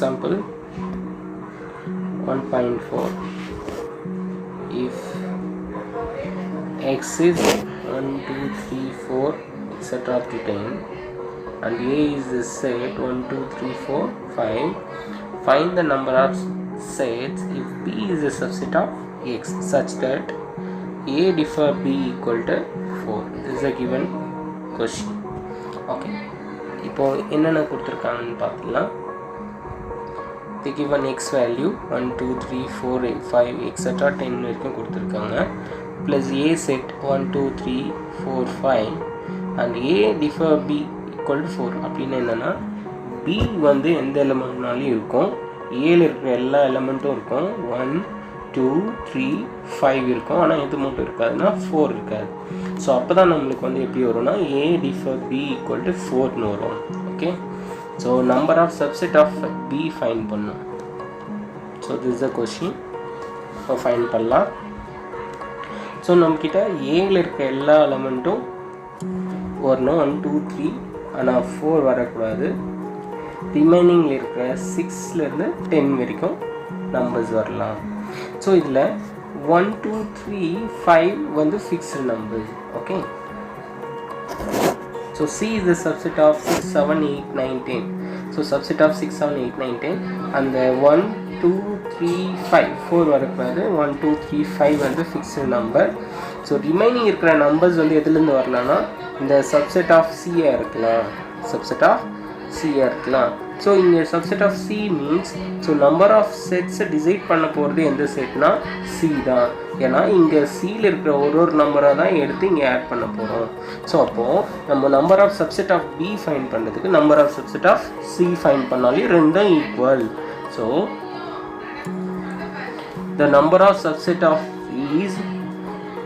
example 1.4. If x is 1 2 3 4 etc up to 10 and a is the set 1 2 3 4 5, find the number of sets if b is a subset of x such that a differ b equal to 4. This is a given question. Okay, இப்போ என்னென்ன கொடுத்துருக்காங்கன்னு பார்த்துக்கலாம். they give an x value 1 2 3 4 5 etc 10 வரைக்கும் கொடுத்துருக்காங்க. plus a set 1 2 3 4 5 and a differ b equal to 4. அப்படின்னு என்னன்னா b வந்து எந்த எலிமெண்ட்னாலும் இருக்கும், ஏல இருக்கிற எல்லா எலிமெண்ட்டும் இருக்கும், 1 2 3 5 இருக்கும், ஆனால் எது மட்டும் இருக்காதுன்னா 4 இருக்காது. ஸோ அப்போ தான் நம்மளுக்கு வந்து எப்படி வரும்னா a differ b equal to 4ன்னு வரும். Okay, so number of subset of b find பண்ணும். So this is the question. இப்போ ஃபைண்ட் பண்ணலாம். ஸோ நம்மக்கிட்ட ஏல இருக்க எல்லா எலிமெண்ட்டும் வரணும், 1 2 3, ஆனால் 4 வரக்கூடாது. ரிமைனிங்கில் இருக்கிற 6லேருந்து 10 வரைக்கும் நம்பர்ஸ் வரலாம். ஸோ இதில் 1 2 3 5 வந்து fixed numbers. Okay, so C is the subset of 6 7 8 9 10. So subset of 6 7 8 9 10 and the 1 2 3 5 4 வரக்கூடாது, 1 2 3 5 வந்து ஃபிக்ஸ்டு நம்பர். ஸோ ரிமைனிங் இருக்கிற நம்பர்ஸ் வந்து எதுலேருந்து வரலாம்னா இந்த சப்செட் ஆஃப் சியாக இருக்கலாம், சப்செட் ஆஃப் சியாக இருக்கலாம். ஸோ இங்கே subset of C means so number of செட்ஸை டிசைட் பண்ண போகிறது எந்த செட்னா சி தான். ஏன்னா இங்கே சியில் இருக்கிற ஒரு நம்பராக தான் எடுத்து இங்கே ஆட் பண்ண போகிறோம். ஸோ அப்போது நம்ம number of subset of B find பண்ணுறதுக்கு number of subset of C find பண்ணாலே ரெண்டும் equal. So the number of subset of is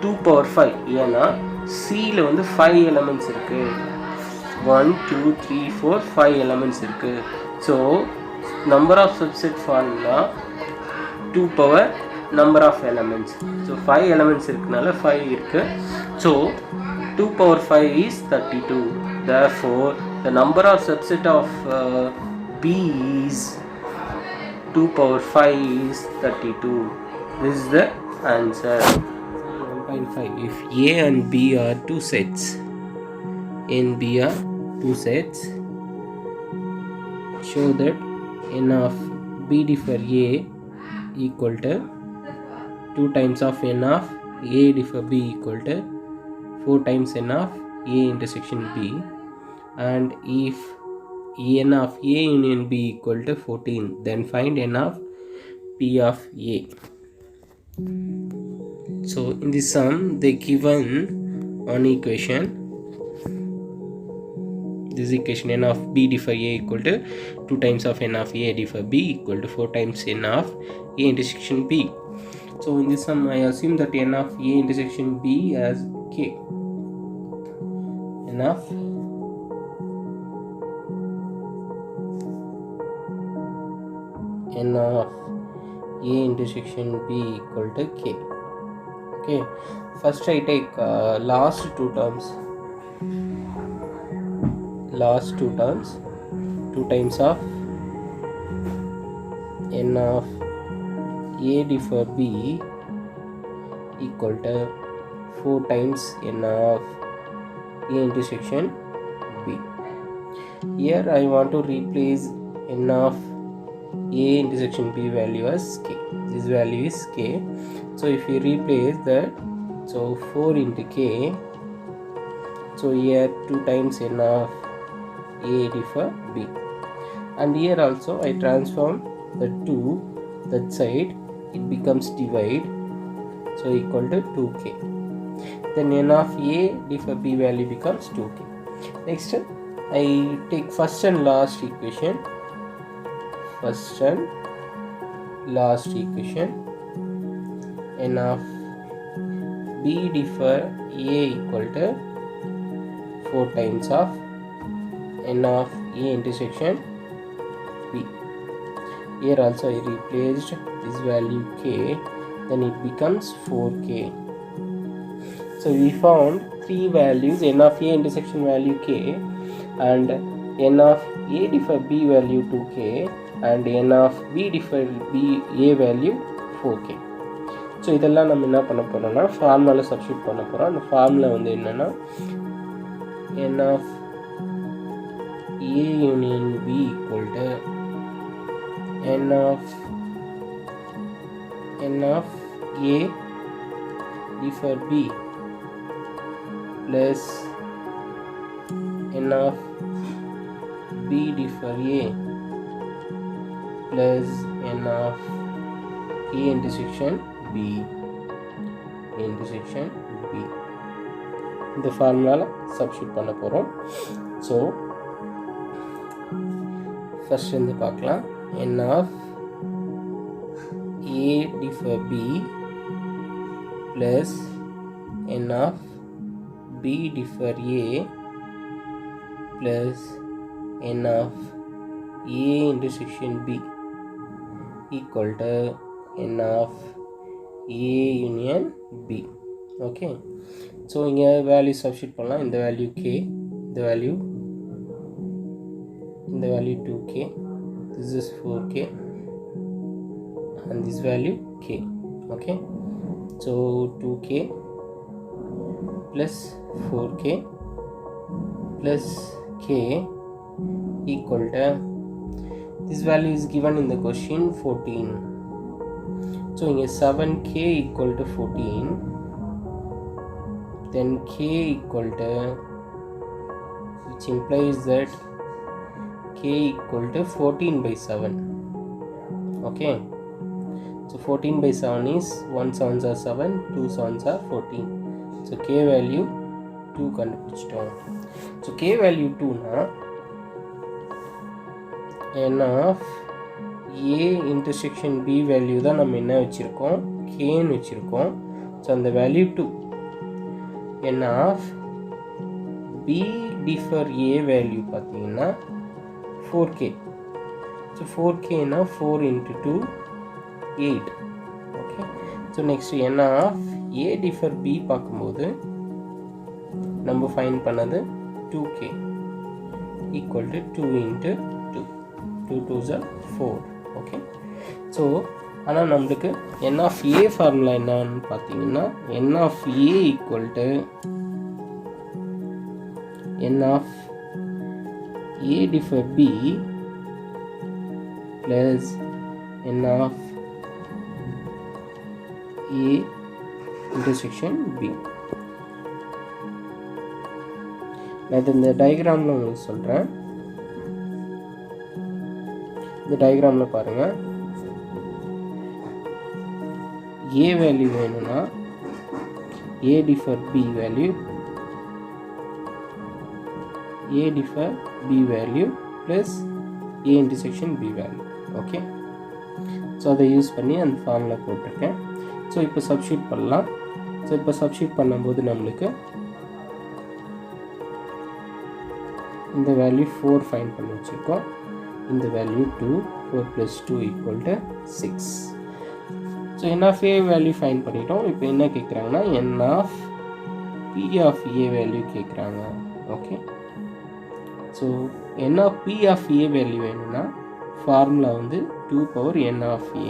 2/5. ஏன்னா சியில் வந்து 5 எலிமெண்ட்ஸ் இருக்குது, 1 2 3 4 5 எலிமெண்ட்ஸ் இருக்குது. So number of subset formula 2 power number of elements. So 5 elements இருக்குனால 5 இருக்குது. So 2/5 is 32. Therefore the number of subset of b is 2/5 is 32. This is the answer. 1.5. If a and b are two sets, a and b are two sets, show that n of b differ a equal to 2 times of n of a differ b equal to 4 times n of a intersection b, and if n of a union b equal to 14, then find n of p of a. So in this sum they given one equation. This equation n of b differ a equal to 2 times of n of a differ b equal to 4 times n of a intersection b. So in this sum I assume that n of a intersection b as k. N of a intersection b equal to k. Okay, first I take last two terms, 2 times of n of a differ b equal to 4 times n of a intersection b. Here I want to replace n of a intersection b value as k. This value is k. So if we replace that, so 4 into k, so here 2 times n of a differ b, and here also I transform the 2 that side, it becomes divide, so equal to 2k. Then n of a differ b value becomes 2k. Next I take first and last equation. N of b differ a equal to 4 times of n of a intersection b. Here also I replaced this value k, then it becomes 4k. So we found 3 values, n of a intersection value k, and n of a differ b value 2k, and n of b different b a value 4k. So இதெல்லாம் நம்ம என்ன பண்ண போகிறோம்னா ஃபார்முலாவில் substitute பண்ண போகிறோம். அந்த formula வந்து என்னென்னா n of a union b equal to n of a differ b plus n of b differ a plus n of a intersection b இந்த ஃபார்முலாவில் சப்ஸ்டியூட் பண்ண போகிறோம். ஸோ ஃபர்ஸ்ட் வந்து பார்க்கலாம். n of a differ b plus n of b differ a plus n of a intersection b equal to n of a union b. Okay, so இங்கே value substitute பண்ணலாம். இந்த value k, இந்த value 2k, this is 4k and this value k. Okay, so 2k plus 4k plus k equal to, this value is given in the question 14. So here 7k equal to 14, then k equal to, which implies that k equal to 14 by 7. Okay, so 14 by 7 is 1 7s are 7, 2 7s are 14. So k value 2 கண்டுபிடிச்சிட்டோம். So k value 2 னா n of a intersection b value தான் நம்ம என்ன வச்சிருக்கோம், k ன்னு வச்சிருக்கோம். So அந்த value 2. n of b differ a value பார்த்தீங்கன்னா 4k. ஸோ 4k னா 4 into 2 8. Okay, so next n of a differ b பார்க்கும்போது நம்ம ஃபைண்ட் பண்ணது 2k equal to 2 into 2, 2 2s are 4. Okay, so ஆனால் நம்மளுக்கு n of a ஃபார்முலா என்னன்னு பார்த்தீங்கன்னா n of a equal to n of a differ b plus n of a intersection b. நான் இந்த டயக்ராமில் உங்களுக்கு சொல்கிறேன். இந்த டயக்ராமில் பாருங்கள், a வேல்யூ வேணும்னா a differ b value, a differ b value plus a intersection b value. Okay, so அதை use பண்ணி அந்த ஃபார்முலா போட்டிருக்கேன். ஸோ இப்போ சப்ஸ்டியூட் பண்ணலாம். ஸோ இப்போ சப்ஸ்டியூட் பண்ணும்போது நம்மளுக்கு இந்த வேல்யூ 4 ஃபைண்ட் பண்ணி வச்சுருக்கோம். இந்த value 2, 4 plus 2 equal to 6. So n of a value find பண்ணிட்டோம். இப்போ என்ன கேட்குறாங்கன்னா n of p of a value கேட்குறாங்க. Okay, so n of p of a value வேணும்னா ஃபார்முலா வந்து 2 power n of a,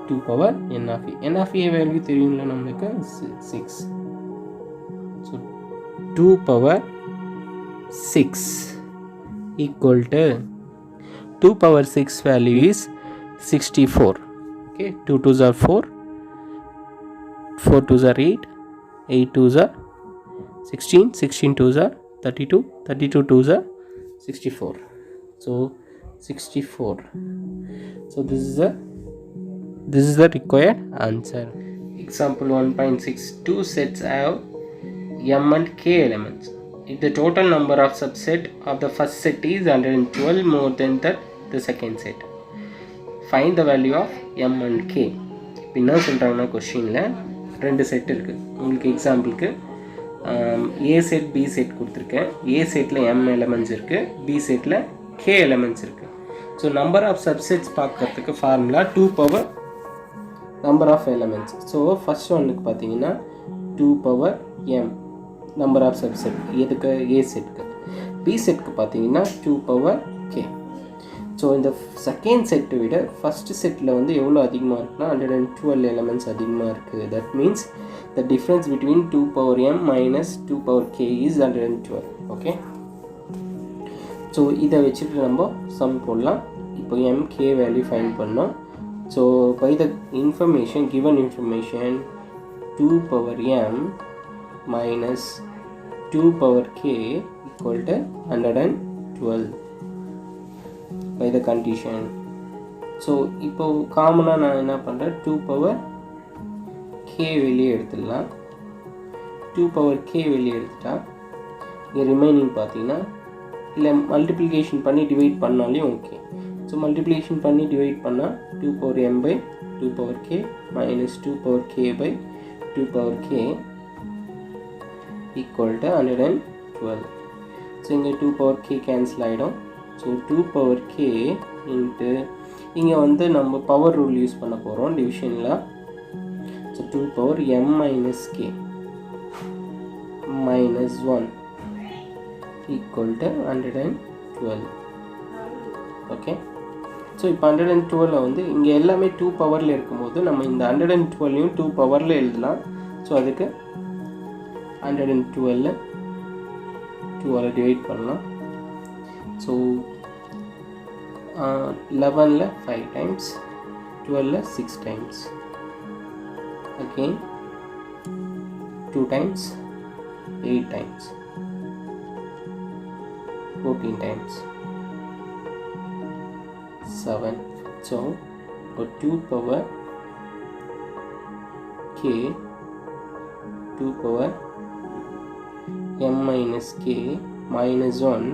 2 power n of a. n of a value தெரியுங்களா நம்மளுக்கு 6. So 2 power 6 equal to 2 power 6 value is 64. Okay, 2 2s are 4, 4 2s are 8, 8 2s are 16, 16 2s are 32, 32 2s are 64. So 64. So this is the required answer. Example 1.6, two sets have m and k elements. If the total number of subset of the first set is 112 more than that the second set, find the value of m and k. இப்போ என்ன சொல்கிறாங்கன்னா கொஸ்டினில் 2 set இருக்குது. உங்களுக்கு எக்ஸாம்பிளுக்கு ஏ set B set கொடுத்துருக்கேன். A செட்டில் m elements இருக்குது, பி செட்டில் k எலமெண்ட்ஸ் இருக்குது. ஸோ நம்பர் ஆஃப் சப்செட்ஸ் பார்க்குறதுக்கு formula 2 power number of elements. So first ஒன்றுக்கு பார்த்தீங்கன்னா 2 power m number of subset. எதுக்கு? ஏ செட்டுக்கு. பி செட்டுக்கு பார்த்தீங்கன்னா 2 power k. ஸோ ஸோ இந்த செகண்ட் செட்டை விட ஃபஸ்ட்டு செட்டில் வந்து எவ்வளோ அதிகமாக இருக்குன்னா 112 எலமெண்ட்ஸ் அதிகமாக இருக்குது. That means the difference between 2 power m minus 2 power k is 112. Okay, so இதை வச்சுட்டு நம்ம சம் போடலாம். இப்போ mk வேல்யூ ஃபைன் பண்ணோம். So by the information given information 2 power m minus 2 power k equal to 112 by the condition. So இப்போ காமனாக நான் என்ன பண்ணுறேன், 2 power k வெளியே எடுத்துடலாம். 2 power k வெளியே எடுத்துட்டா இங்கே ரிமைனிங் பார்த்தீங்கன்னா இல்லை மல்டிப்ளிகேஷன் பண்ணி டிவைட் பண்ணாலையும் ஓகே. ஸோ மல்டிப்ளிகேஷன் பண்ணி டிவைட் பண்ணால் 2 power m by 2 power k minus 2 power k by 2 power k equal to 112. So இங்கே 2 power k கேன்சல் ஆகிடும். ஸோ 2 power k இன்ட்டு இங்கே வந்து நம்ம பவர் ரூல் யூஸ் பண்ண போகிறோம் டிவிஷனில். So 2 power m minus k minus 1 equal to 112. Okay, so இப்போ 112 வந்து இங்கே எல்லாமே 2 பவரில் இருக்கும்போது நம்ம இந்த 112ஐயும் 2 பவரில் எழுதலாம். ஸோ அதுக்கு 112 2ஆல் டிவைட் பண்ணலாம். ஸோ 11ல் 5 times, 12ல் 6 times, again 2 times, 8 times, 14 times, 7. So for 2 power k 2 power m minus k minus 1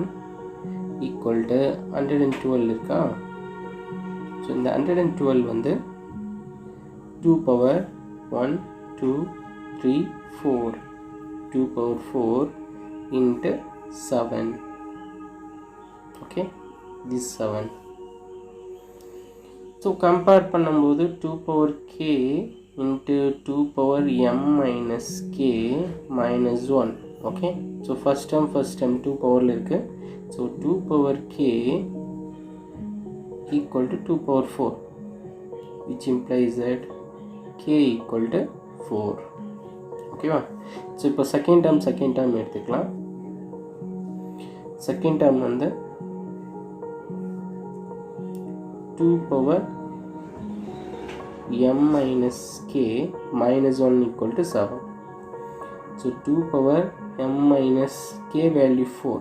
equal to 112 இருக்கா. ஸோ இந்த 112 வந்து 2 power 1 2 3 4 2 power 4 into 7. Okay, this 7. So compare பண்ணும்போது 2 power k into 2 power m minus k minus 1. Okay, so first time 2 பவரில் இருக்குது. So 2 power k equal to 2 power 4 which implies that k equal to 4. ஓகேவா. So இப்போ second term எடுத்துக்கலாம். Second term வந்து 2 power m minus k minus 1 equal to 7. So 2 power m minus k value 4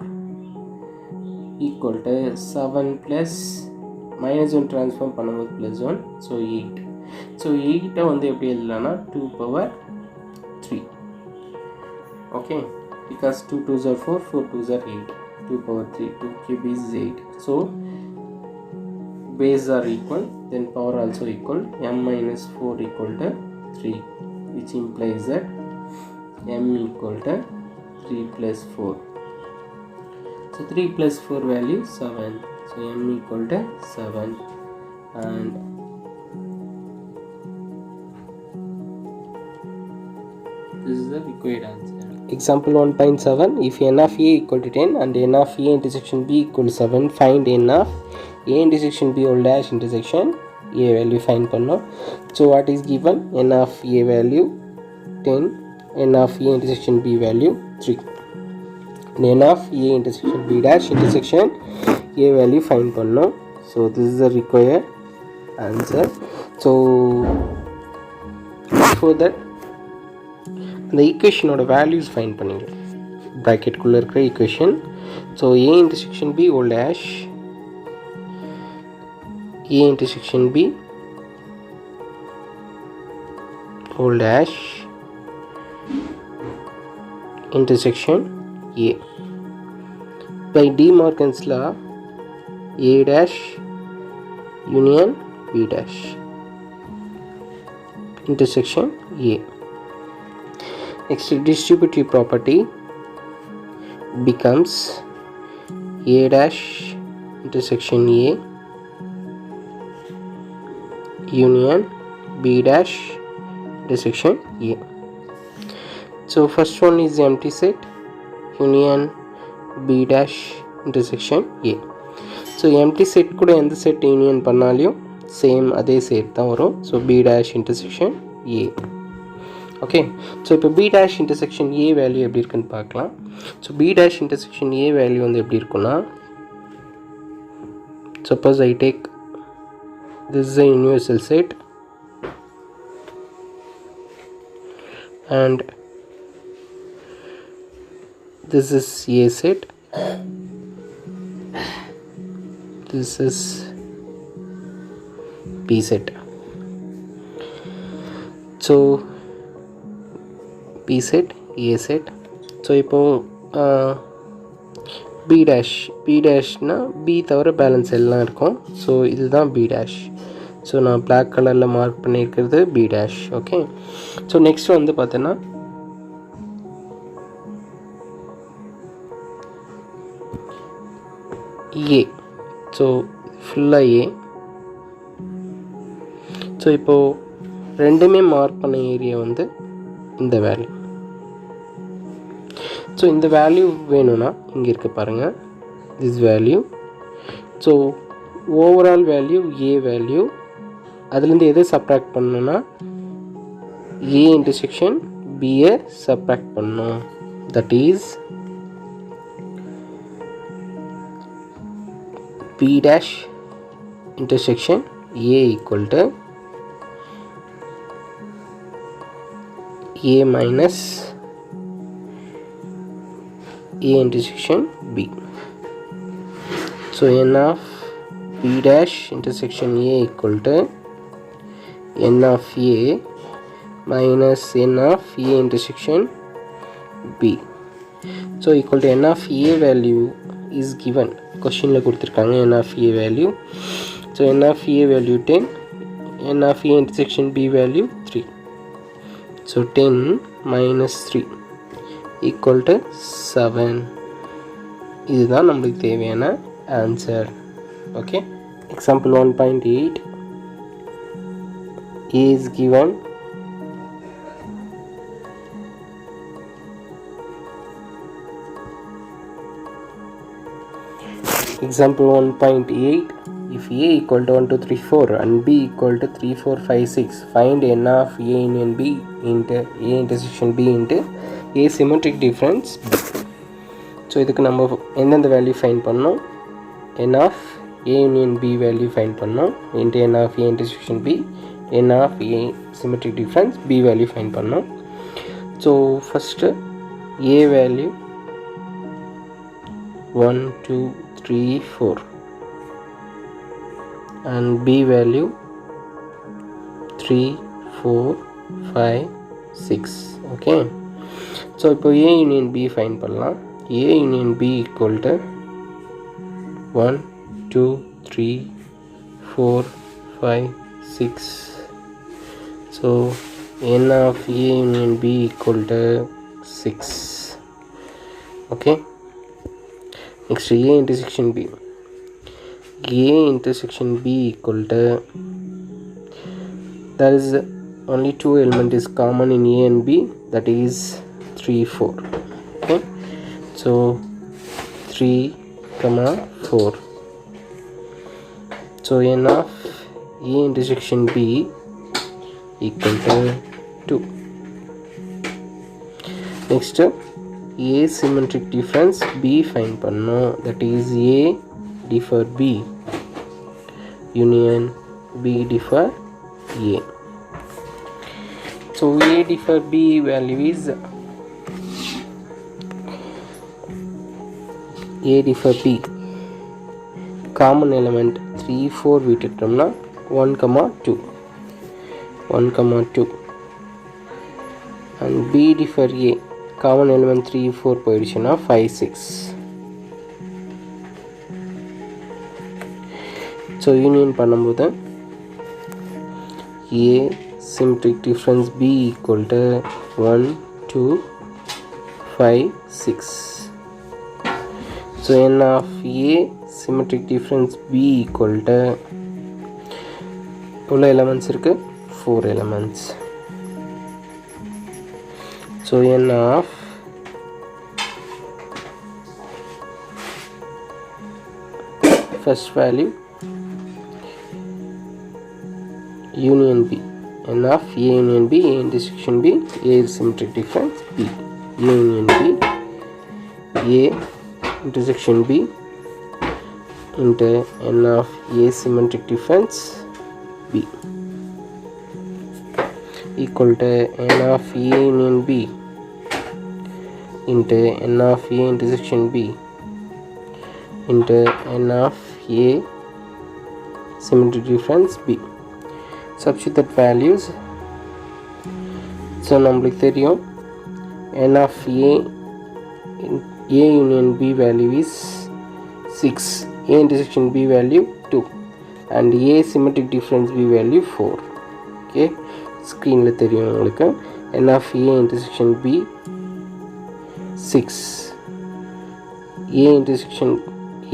equal to 7 plus minus 1 transform பண்ணும்போது plus 1, so 8. So 8 வந்து எப்படி எழுதலாம்னா 2 power 3. Okay, because 2 2s are 4, 4 2s are 8, 2 power 3, 2 cube is 8. So base are equal, then power also equal. M minus 4 equal to 3, which implies that m equal to 3 plus 4. So 3 plus 4 value 7. So m equal to 7, and this is the required answer. Example 1.7. If n of a equal to 10 and n of a intersection b equal to 7, find n of a intersection b whole dash intersection a value find பண்ணோம். So what is given? N of a value 10, n of a intersection b value 3, and n of a intersection b dash intersection a value find பண்ணோம். So this is the required answer. So before that the equation oda values find பண்ணுங்க. bracket குள்ள இருக்கிற equation. So a intersection b whole dash a intersection b whole dash intersection a. By De Morgan's law, a dash union b dash intersection a. Next, distributive property becomes a dash intersection a union b dash intersection a. So first one is empty set union b dash intersection a. So empty set கூட எந்த set union பண்ணாலையும் same அதே set தான் வரும். So B dash intersection A. Okay, so இப்போ B dash intersection A value எப்படி இருக்குன்னு பார்க்கலாம். So B dash intersection A value வந்து எப்படி இருக்குன்னா, suppose I take this is a universal set and this is A set, this is B set. So B set, A set. So இப்போது B டேஷ்னா B தவிர balance எல்லாம் இருக்கும். So இதுதான் B dash. So நான் பிளாக் கலரில் mark பண்ணியிருக்கிறது B dash. Okay, so next வந்து பார்த்தோன்னா ஏ. ஸோ ஃபுல்லாக ஏ. ஸோ இப்போது ரெண்டுமே மார்க் பண்ண ஏரியா வந்து இந்த வேல்யூ. ஸோ இந்த வேல்யூ வேணும்னா இங்கே இருக்க பாருங்கள், this value. So overall value A value, அதுலேருந்து எதை சப்ராக்ட் பண்ணணும்னா ஏ இன்டர்செக்ஷன் பியை சப்ராக்ட் பண்ணணும். That is B dash intersection A equal to A minus A intersection B. So n of B dash intersection A equal to n of A minus n of A intersection B. So equal to n of A value is given. Question la kuduthirukanga n of A value. So n of A value 10, n of A intersection B value 3. So 10 minus 3 equal to 7. இதுதான் நம்மளுக்கு தேவையான answer. Okay, example 1.8 A is given. Example 1.8, if A equal to 1 2 3 4 and B equal to 3 4 5 6, find n of A union B into A intersection B into A symmetric difference B. So இதுக்கு நம்ம எந்தெந்த value find பண்ணோம், n of A union B value find பண்ணோம் into n of A intersection B, n of A symmetric difference B value find பண்ணோம். So first A value 1 2 3 4 and B value 3 4 5 6. okay, so இப்போ A union B find பண்ணலாம். A union B equal to 1 2 3 4 5 6. so n of A union B equal to 6. okay, next A intersection B. A intersection B equal to, there is only two element is common in A and B, that is 3 4. okay, so 3 4. so n of A intersection B equal to 2. next A symmetric difference B find பண்ணோம், that is A differ B union B differ A. so A differ B value is A differ B common element 3 4 விட்டுட்டோம்னா 1 2 and B differ A common element 3 4 போயிடுச்சுன்னா 5 6. So union பண்ணும்போது A symmetric difference B equal to 1 2 5 6. so n of A symmetric difference B equal to எவ்வளோ elements இருக்கு, 4 elements. so n of first value union B. N of A union B, A intersection B, A is symmetric difference B. A union B, A intersection B into N of A symmetric difference B equal to N of A union B into N of A intersection B into N of A symmetric difference B. Substitute that values. So நம்மளுக்கு தெரியும் N of A union B value is 6, A intersection B value 2 and A symmetric difference B value 4. Okay, screenல தெரியும் உங்களுக்கு N of A intersection B 6, A intersection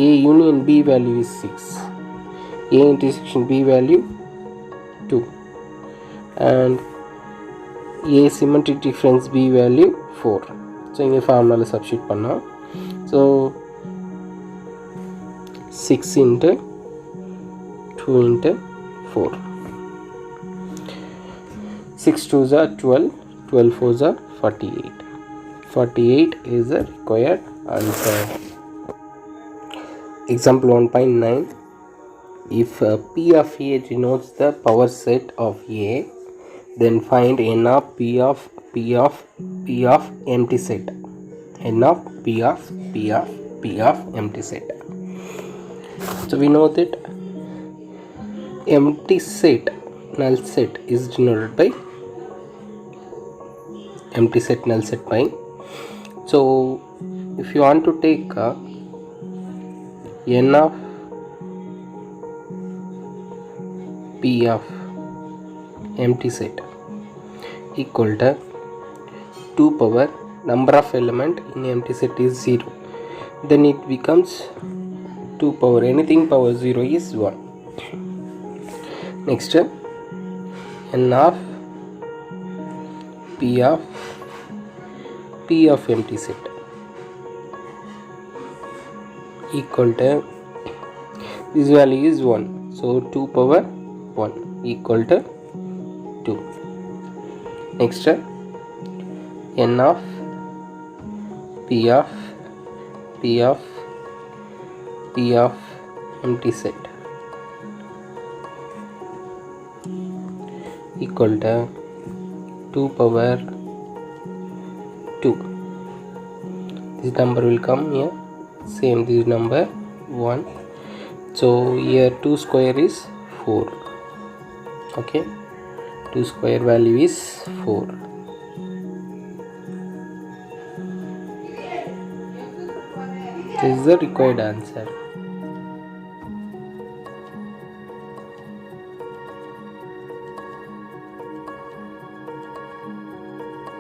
A union B value is 6, A intersection B value 2 and A symmetric difference B value 4. So இங்க ஃபார்முலால substitute பண்ணா so 6 into 2 into 4, 6 2s are 12, 12 4s are 48. 48 is the required answer. Example 1.9. If P of A denotes the power set of A, then find N of P of empty set. N of P of empty set. So we know that empty set, null set is denoted by empty set, null set by. So if you want to take N of P of empty set equal to 2 power number of element in empty set is 0, then it becomes 2 power anything power 0 is 1. Next N of P of empty set equal to this value is 1, so 2 power 1 equal to 2. Next N of P of empty set equal to 2 power 2. This number will come here, same this number 1, so here 2 square is 4. Okay, 2 square value is 4. This is the required answer.